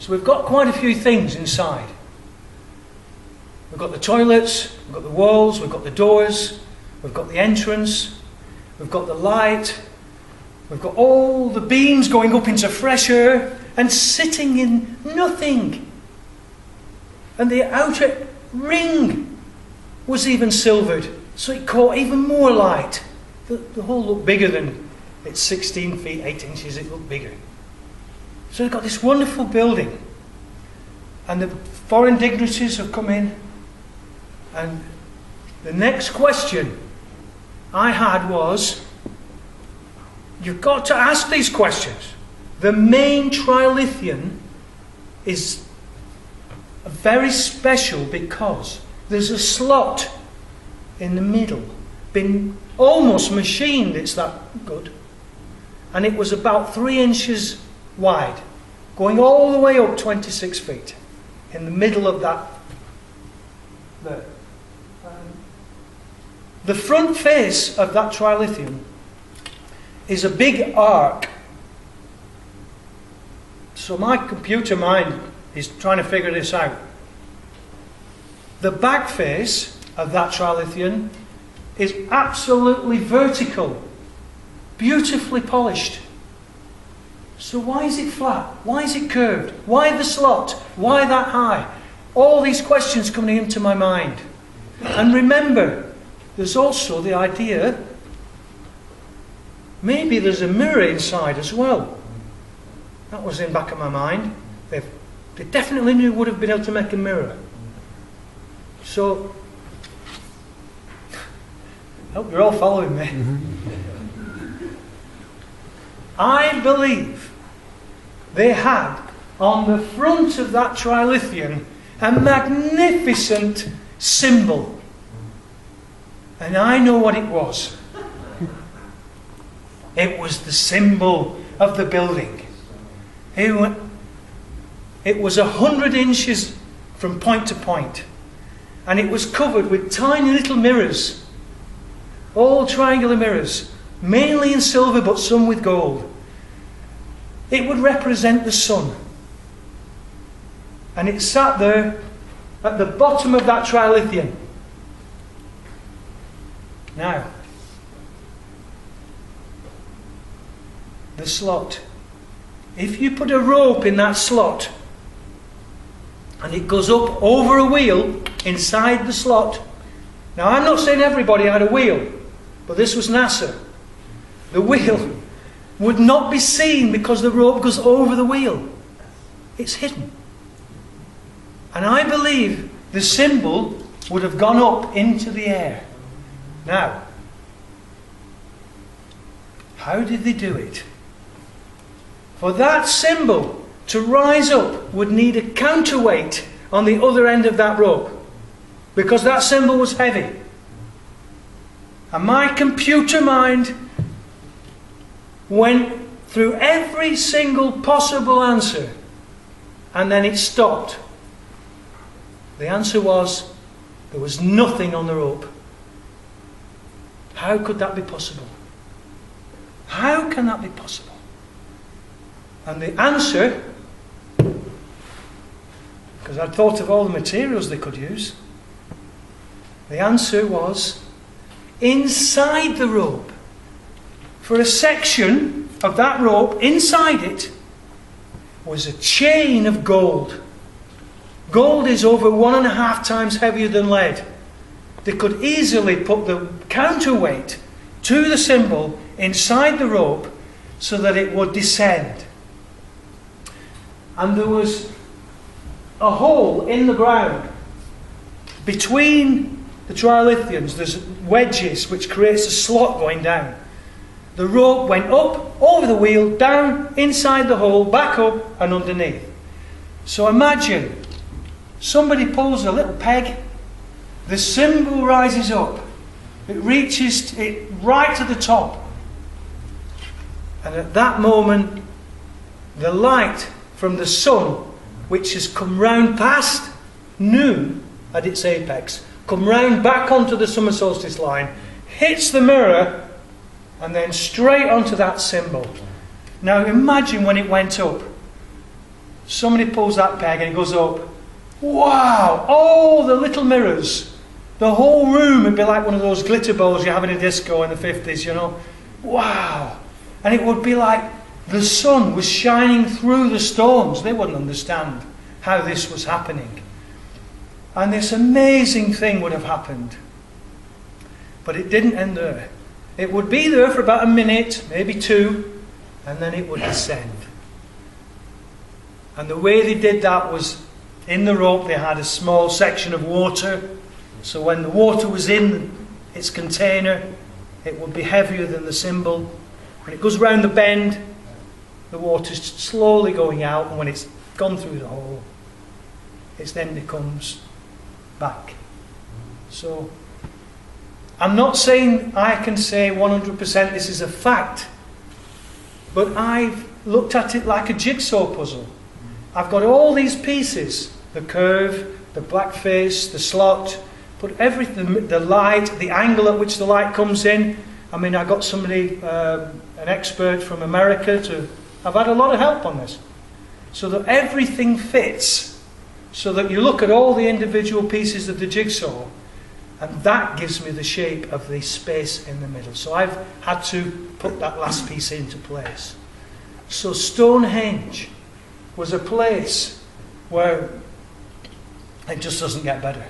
So we've got quite a few things inside. We've got the toilets, we've got the walls, we've got the doors, we've got the entrance, we've got the light, we've got all the beams going up into fresh air and sitting in nothing. And the outer ring was even silvered, so it caught even more light. The hole looked bigger than it's 16 feet 8 inches, it looked bigger. So we've got this wonderful building, and the foreign dignitaries have come in, and the next question I had was, you've got to ask these questions. The main trilithian is very special because there's a slot in the middle, been almost machined, it's that good, and it was about 3 inches wide, going all the way up 26 feet in the middle of that there. The front face of that trilithium is a big arc. So my computer mind is trying to figure this out. The back face of that trilithium is absolutely vertical, beautifully polished. So why is it flat? Why is it curved? Why the slot? Why that high? All these questions coming into my mind. And remember, there's also the idea, maybe there's a mirror inside as well. That was in the back of my mind. They definitely knew would have been able to make a mirror. So, I hope you're all following me. I believe they had on the front of that trilithium a magnificent symbol. And I know what it was. It was the symbol of the building. It was 100 inches from point to point. And it was covered with tiny little mirrors. All triangular mirrors. Mainly in silver, but some with gold. It would represent the sun. And it sat there at the bottom of that trilithium. Now, the slot. If you put a rope in that slot and it goes up over a wheel inside the slot. Now, I'm not saying everybody had a wheel, but this was NASA. The wheel would not be seen because the rope goes over the wheel. It's hidden. And I believe the symbol would have gone up into the air. Now, how did they do it? For that symbol to rise up would need a counterweight on the other end of that rope, because that symbol was heavy. And my computer mind went through every single possible answer, and then it stopped. The answer was, there was nothing on the rope. How could that be possible? How can that be possible? And the answer, because I'd thought of all the materials they could use, the answer was inside the rope. For a section of that rope, inside it was a chain of gold. Gold is over 1.5 times heavier than lead. They could easily put the counterweight to the symbol inside the rope so that it would descend. And there was a hole in the ground between the trilithiums. There's wedges which creates a slot going down. The rope went up, over the wheel, down, inside the hole, back up and underneath. So imagine somebody pulls a little peg, the symbol rises up, it reaches it right to the top. And at that moment, the light from the sun, which has come round past noon at its apex, come round back onto the summer solstice line, hits the mirror, and then straight onto that symbol. Now imagine when it went up. Somebody pulls that peg and it goes up. Wow! All the little mirrors. The whole room would be like one of those glitter balls you have in a disco in the 50s, you know. Wow! And it would be like the sun was shining through the stones. They wouldn't understand how this was happening. And this amazing thing would have happened. But it didn't end there. It would be there for about a minute, maybe two, and then it would descend. And the way they did that was, in the rope they had a small section of water. So when the water was in its container, it would be heavier than the cymbal. When it goes round the bend, the water's slowly going out, and when it's gone through the hole, it then becomes back. So, I'm not saying I can say 100% this is a fact, but I've looked at it like a jigsaw puzzle. I've got all these pieces, the curve, the black face, the slot, put everything, the light, the angle at which the light comes in. I mean, I got somebody, an expert from America I've had a lot of help on this. So that everything fits, so that you look at all the individual pieces of the jigsaw, and that gives me the shape of the space in the middle. So I've had to put that last piece into place. So Stonehenge was a place where it just doesn't get better.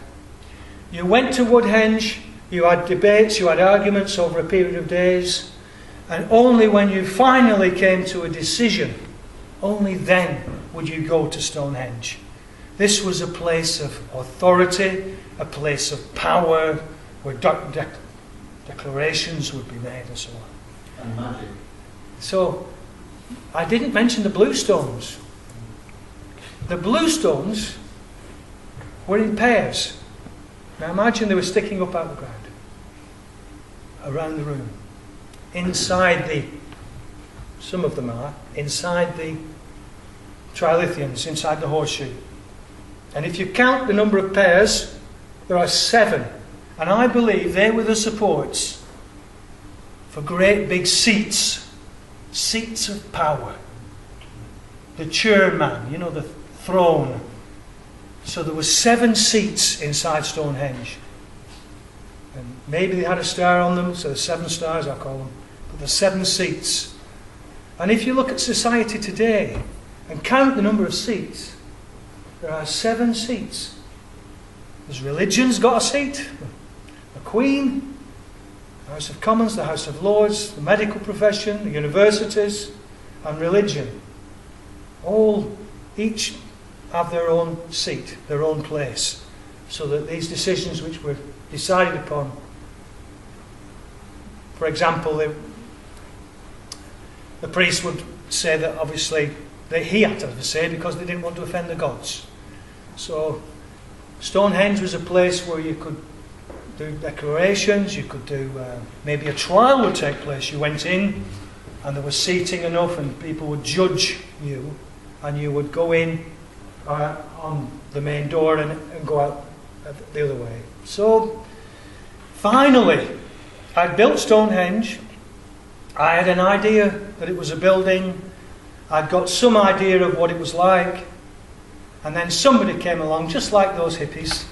You went to Woodhenge, you had debates, you had arguments over a period of days, and only when you finally came to a decision, only then would you go to Stonehenge. This was a place of authority, a place of power, where declarations would be made and so on. And magic. So, I didn't mention the blue stones. The blue stones were in pairs. Now imagine they were sticking up out of the ground, around the room. Some of them are, inside the trilithians, inside the horseshoe. And if you count the number of pairs, there are 7. And I believe they were the supports for great big seats, seats of power. The chairman, you know, the throne. So there were 7 seats inside Stonehenge. And maybe they had a star on them, so there's 7 stars, I call them. But there's 7 seats. And if you look at society today and count the number of seats, there are 7 seats. There's religion's got a seat, the Queen, the House of Commons, the House of Lords, the medical profession, the universities, and religion. Each have their own seat, their own place, so that these decisions which were decided upon, for example, the priest would say that obviously that he had to have a say because they didn't want to offend the gods. So Stonehenge was a place where you could do declarations, you could do, maybe a trial would take place. You went in and there was seating enough and people would judge you, and you would go in on the main door and go out the other way. So finally, I built Stonehenge. I had an idea that it was a building. I'd got some idea of what it was like. And then somebody came along, just like those hippies,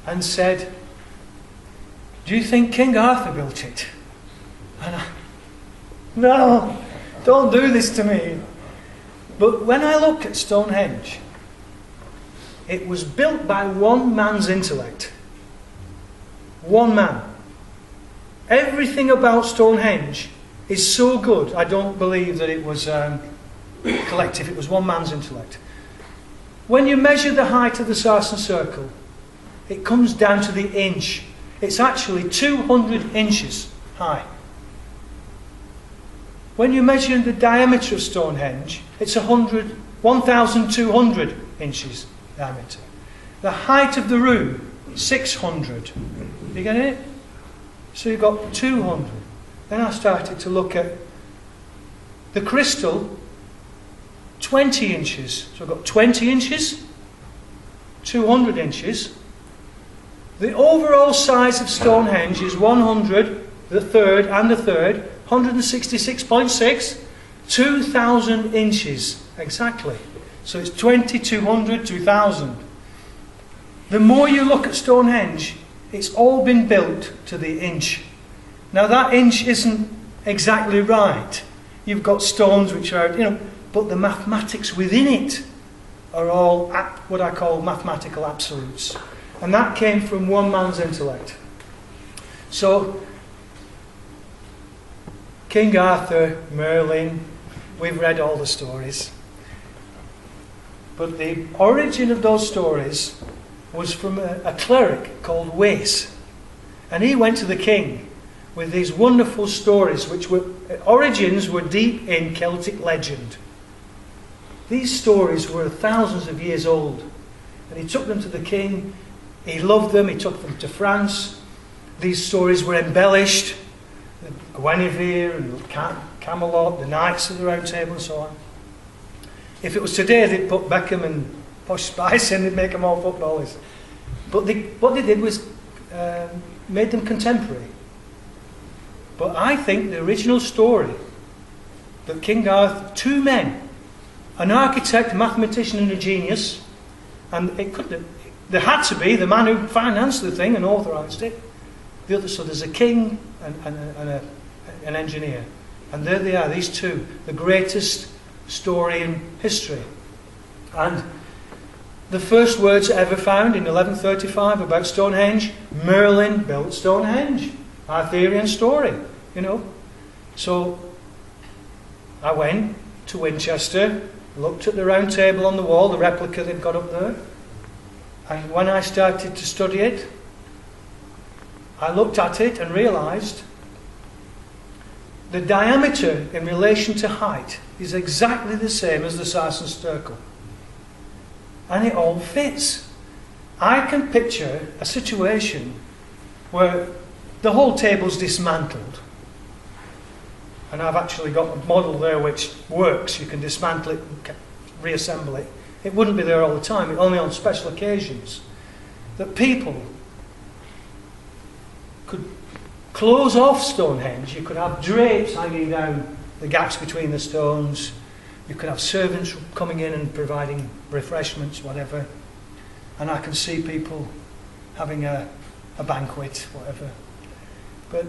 and said, "Do you think King Arthur built it?" And no, don't do this to me. But when I look at Stonehenge, it was built by one man's intellect. One man. Everything about Stonehenge is so good, I don't believe that it was collective. It was one man's intellect. When you measure the height of the Sarsen Circle, it comes down to the inch. It's actually 200 inches high. When you measure the diameter of Stonehenge, it's 1,200 inches diameter. The height of the room, 600. You get it? So you've got 200. Then I started to look at the crystal, 20 inches. So I've got 20 inches, 200 inches. The overall size of Stonehenge is 100, the third and the third, 166.6, 2,000 inches exactly. So it's 2200 to 1000. The more you look at Stonehenge, it's all been built to the inch. Now that inch isn't exactly right. You've got stones which are, but the mathematics within it are all what I call mathematical absolutes. And that came from one man's intellect. So, King Arthur, Merlin, we've read all the stories. But the origin of those stories was from a cleric called Wace. And he went to the king with these wonderful stories, which origins were deep in Celtic legend. These stories were thousands of years old. And he took them to the king. He loved them. He took them to France. These stories were embellished. Guinevere and Camelot, the Knights of the Round Table and so on. If it was today, they'd put Beckham and Posh Spice in, they'd make them all footballers. But what they did was made them contemporary. But I think the original story that King Arthur, two men, an architect, a mathematician and a genius, and there had to be the man who financed the thing and authorised it. So there's a king and an engineer. And there they are, these two, the greatest story in history. And the first words ever found in 1135 about Stonehenge, Merlin built Stonehenge. Arthurian story, So I went to Winchester, looked at the round table on the wall, the replica they've got up there. And when I started to study it, I looked at it and realised the diameter in relation to height is exactly the same as the Sarsen circle. And it all fits. I can picture a situation where the whole table's dismantled. And I've actually got a model there which works. You can dismantle it and reassemble it. It wouldn't be there all the time, only on special occasions. That people could close off Stonehenge. You could have drapes hanging down the gaps between the stones. You could have servants coming in and providing refreshments, whatever. And I can see people having a banquet, whatever. But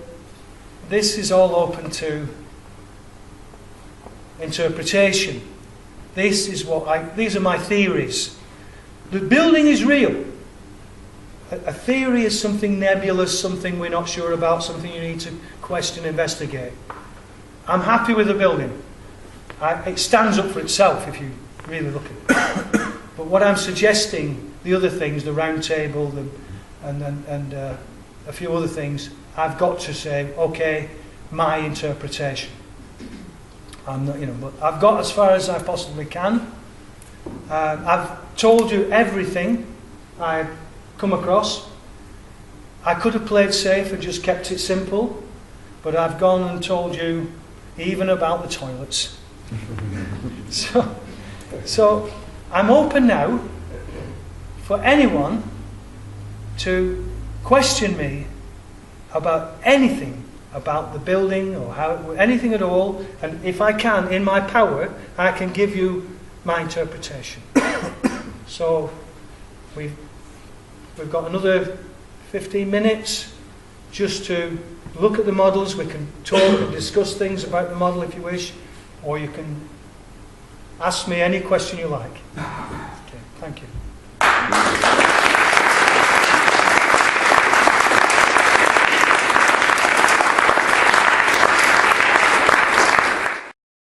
this is all open to interpretation. These are my theories. The building is real. A theory is something nebulous, something we're not sure about, something you need to question, investigate. I'm happy with the building. It stands up for itself if you really look at it. But what I'm suggesting, the other things, the round table, and a few other things, I've got to say, okay, my interpretation. I'm not, but I've got as far as I possibly can. I've told you everything I've come across. I could have played safe and just kept it simple, but I've gone and told you even about the toilets. So I'm open now for anyone to question me about anything about the building or anything at all, and if I can, in my power, I can give you my interpretation. So we've got another 15 minutes just to look at the models. We can talk and discuss things about the model if you wish, or you can ask me any question you like. Okay, thank you.